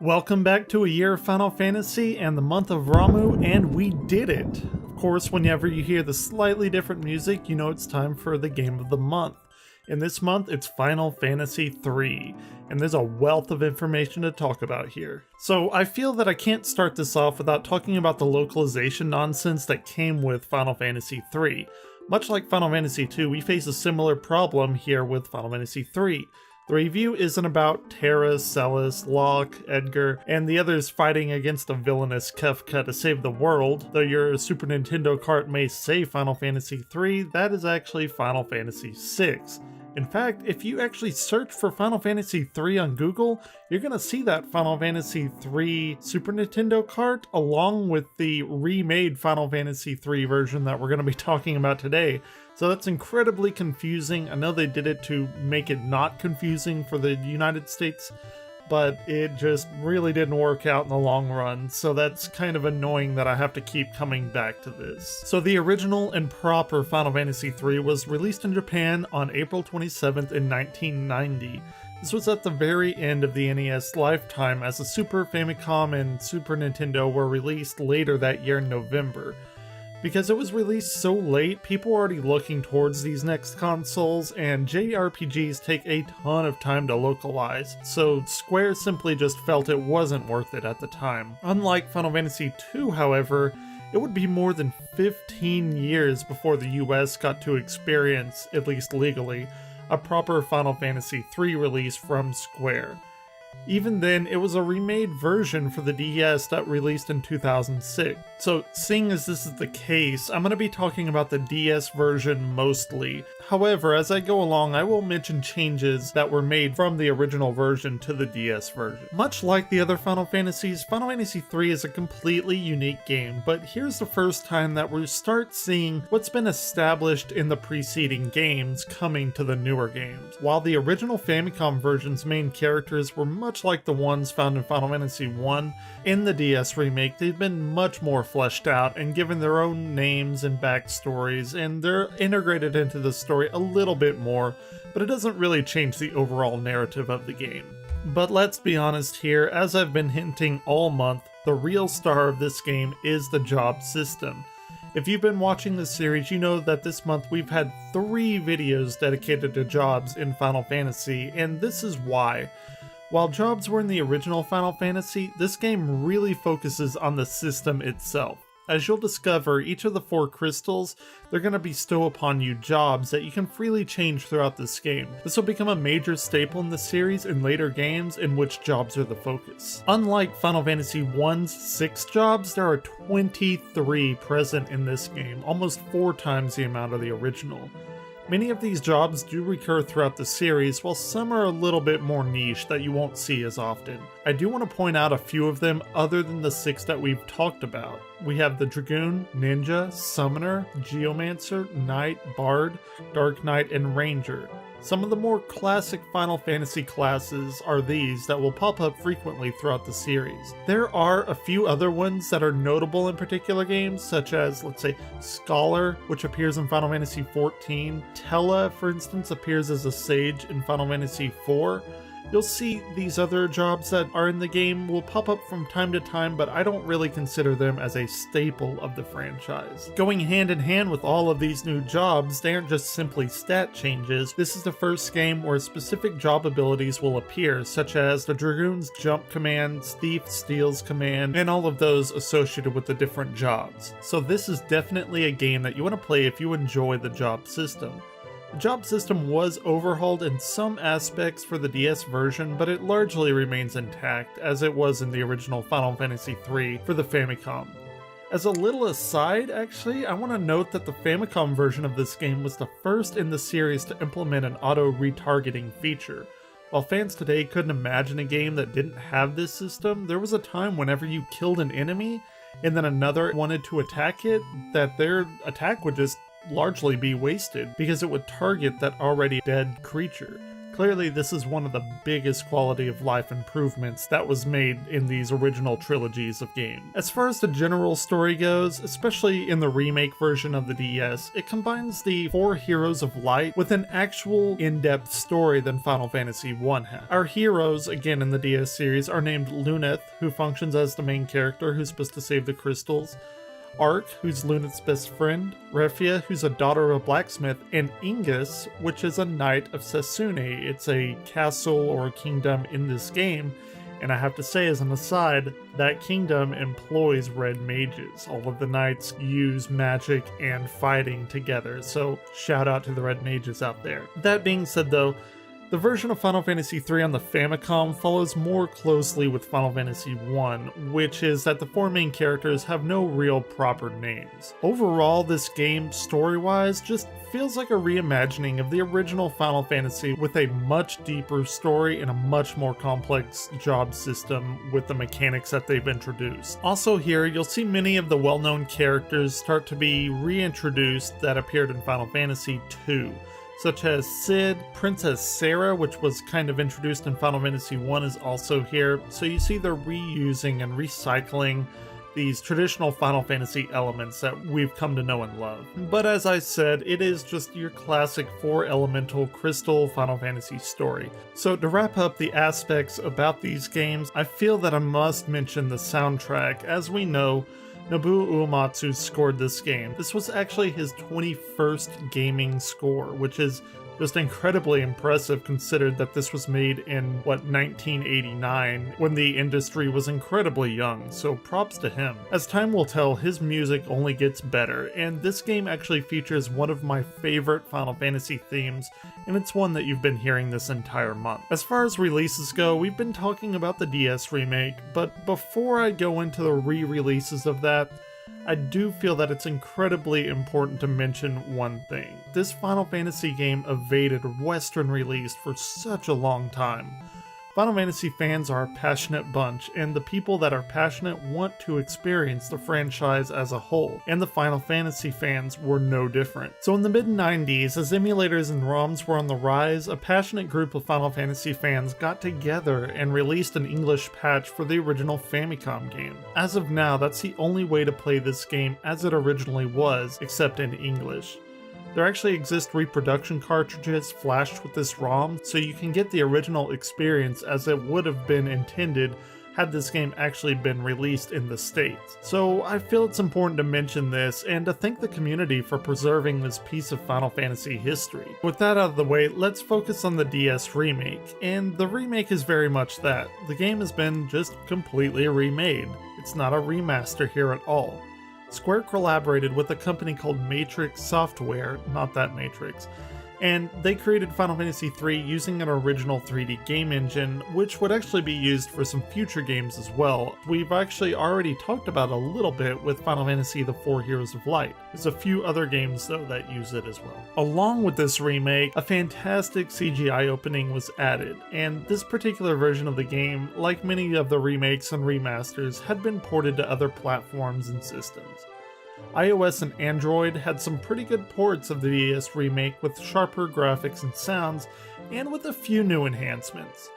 Welcome back to a year of Final Fantasy and the month of Ramuh, and we did it! Of course, whenever you hear the slightly different music, you know it's time for the game of the month. In this month, it's Final Fantasy III, and there's a wealth of information to talk about here. So I feel that I can't start this off without talking about the localization nonsense that came with Final Fantasy III. Much like Final Fantasy II, we face a similar problem here with Final Fantasy III. The review isn't about Terra, Celis, Locke, Edgar, and the others fighting against a villainous Kefka to save the world. Though your Super Nintendo cart may say Final Fantasy III, that is actually Final Fantasy VI. In fact, if you actually search for Final Fantasy III on Google, you're going to see that Final Fantasy III Super Nintendo cart along with the remade Final Fantasy III version that we're going to be talking about today. So that's incredibly confusing. I know they did it to make it not confusing for the United States, but it just really didn't work out in the long run, so that's kind of annoying that I have to keep coming back to this. So the original and proper Final Fantasy III was released in Japan on April 27th in 1990. This was at the very end of the NES lifetime, as the Super Famicom and Super Nintendo were released later that year in November. Because it was released so late, people were already looking towards these next consoles, and JRPGs take a ton of time to localize, so Square simply just felt it wasn't worth it at the time. Unlike Final Fantasy II, however, it would be more than 15 years before the US got to experience, at least legally, a proper Final Fantasy III release from Square. Even then, it was a remade version for the DS that released in 2006. So, seeing as this is the case, I'm going to be talking about the DS version mostly. However, as I go along, I will mention changes that were made from the original version to the DS version. Much like the other Final Fantasies, Final Fantasy III is a completely unique game, but here's the first time that we start seeing what's been established in the preceding games coming to the newer games. While the original Famicom version's main characters were much like the ones found in Final Fantasy I, in the DS remake they've been much more fleshed out and given their own names and backstories, and they're integrated into the story a little bit more, but it doesn't really change the overall narrative of the game. But let's be honest here, as I've been hinting all month, the real star of this game is the job system. If you've been watching this series, you know that this month we've had 3 videos dedicated to jobs in Final Fantasy, and this is why. While jobs were in the original Final Fantasy, this game really focuses on the system itself. As you'll discover, each of the 4 crystals, they're going to bestow upon you jobs that you can freely change throughout this game. This will become a major staple in the series in later games in which jobs are the focus. Unlike Final Fantasy I's 6 jobs, there are 23 present in this game, almost 4 times the amount of the original. Many of these jobs do recur throughout the series, while some are a little bit more niche that you won't see as often. I do want to point out a few of them other than the 6 that we've talked about. We have the Dragoon, Ninja, Summoner, Geomancer, Knight, Bard, Dark Knight, and Ranger. Some of the more classic Final Fantasy classes are these that will pop up frequently throughout the series. There are a few other ones that are notable in particular games, such as, let's say, Scholar, which appears in Final Fantasy XIV. Tella, for instance, appears as a sage in Final Fantasy IV. You'll see these other jobs that are in the game will pop up from time to time, but I don't really consider them as a staple of the franchise. Going hand in hand with all of these new jobs, they aren't just simply stat changes. This is the first game where specific job abilities will appear, such as the Dragoon's jump command, Thief steals command, and all of those associated with the different jobs. So this is definitely a game that you want to play if you enjoy the job system. The job system was overhauled in some aspects for the DS version, but it largely remains intact, as it was in the original Final Fantasy III for the Famicom. As a little aside, actually, I want to note that the Famicom version of this game was the first in the series to implement an auto-retargeting feature. While fans today couldn't imagine a game that didn't have this system, there was a time whenever you killed an enemy, and then another wanted to attack it, that their attack would just largely be wasted because it would target that already dead creature. Clearly, this is one of the biggest quality of life improvements that was made in these original trilogies of games. As far as the general story goes, especially in the remake version of the DS, it combines the 4 Heroes of Light with an actual in-depth story than Final Fantasy I had. Our heroes, again in the DS series, are named Luneth, who functions as the main character who's supposed to save the crystals, Ark, who's Luneth's best friend, Refia, who's a daughter of a blacksmith, and Ingus, which is a knight of Sesune. It's a castle or a kingdom in this game, and I have to say as an aside, that kingdom employs red mages. All of the knights use magic and fighting together, so shout out to the red mages out there. That being said though, the version of Final Fantasy III on the Famicom follows more closely with Final Fantasy I, which is that the 4 main characters have no real proper names. Overall, this game, story-wise, just feels like a reimagining of the original Final Fantasy with a much deeper story and a much more complex job system with the mechanics that they've introduced. Also here, you'll see many of the well-known characters start to be reintroduced that appeared in Final Fantasy II. Such as Cid, Princess Sarah, which was kind of introduced in Final Fantasy I, is also here, so you see they're reusing and recycling these traditional Final Fantasy elements that we've come to know and love. But as I said, it is just your classic 4 elemental crystal Final Fantasy story. So to wrap up the aspects about these games, I feel that I must mention the soundtrack. As we know, Nobuo Uematsu scored this game. This was actually his 21st gaming score, which is just incredibly impressive considered that this was made in, 1989, when the industry was incredibly young, so props to him. As time will tell, his music only gets better, and this game actually features one of my favorite Final Fantasy themes, and it's one that you've been hearing this entire month. As far as releases go, we've been talking about the DS remake, but before I go into the re-releases of that, I do feel that it's incredibly important to mention one thing. This Final Fantasy game evaded Western release for such a long time. Final Fantasy fans are a passionate bunch, and the people that are passionate want to experience the franchise as a whole, and the Final Fantasy fans were no different. So in the mid-90s, as emulators and ROMs were on the rise, a passionate group of Final Fantasy fans got together and released an English patch for the original Famicom game. As of now, that's the only way to play this game as it originally was, except in English. There actually exist reproduction cartridges flashed with this ROM, so you can get the original experience as it would have been intended had this game actually been released in the States. So I feel it's important to mention this and to thank the community for preserving this piece of Final Fantasy history. With that out of the way, let's focus on the DS remake, and the remake is very much that. The game has been just completely remade. It's not a remaster here at all. Square collaborated with a company called Matrix Software, not that Matrix, and they created Final Fantasy III using an original 3D game engine, which would actually be used for some future games as well. We've actually already talked about a little bit with Final Fantasy The 4 Heroes of Light. There's a few other games though that use it as well. Along with this remake, a fantastic CGI opening was added, and this particular version of the game, like many of the remakes and remasters, had been ported to other platforms and systems. iOS and Android had some pretty good ports of the DS remake with sharper graphics and sounds, and with a few new enhancements.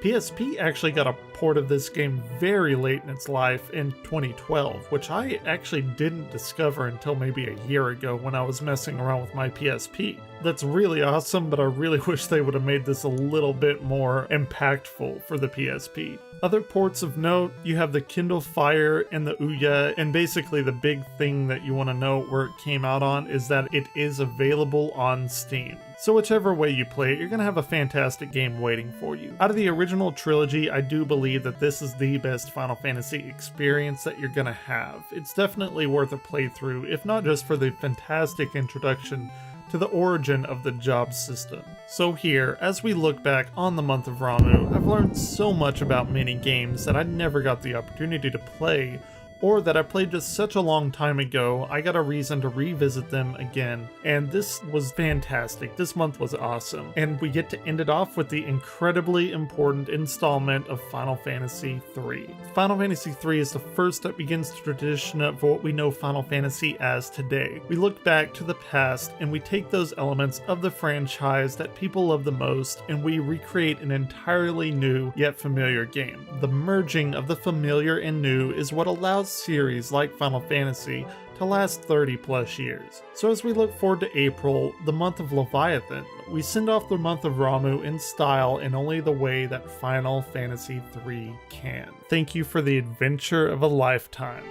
PSP actually got a port of this game very late in its life in 2012, which I actually didn't discover until maybe a year ago when I was messing around with my PSP. That's really awesome, but I really wish they would have made this a little bit more impactful for the PSP. Other ports of note, you have the Kindle Fire and the Ouya, and basically the big thing that you want to know where it came out on is that it is available on Steam. So whichever way you play it, you're going to have a fantastic game waiting for you. Out of the original trilogy, I do believe that this is the best Final Fantasy experience that you're going to have. It's definitely worth a playthrough, if not just for the fantastic introduction to the origin of the job system. So here, as we look back on the month of Ramuh, I've learned so much about many games that I never got the opportunity to play or that I played just such a long time ago, I got a reason to revisit them again. And this was fantastic. This month was awesome. And we get to end it off with the incredibly important installment of Final Fantasy III. Final Fantasy III is the first that begins the tradition of what we know Final Fantasy as today. We look back to the past and we take those elements of the franchise that people love the most and we recreate an entirely new yet familiar game. The merging of the familiar and new is what allows series like Final Fantasy to last 30 plus years. So as we look forward to April, the month of Leviathan, we send off the month of Ramuh in style in only the way that Final Fantasy III can. Thank you for the adventure of a lifetime.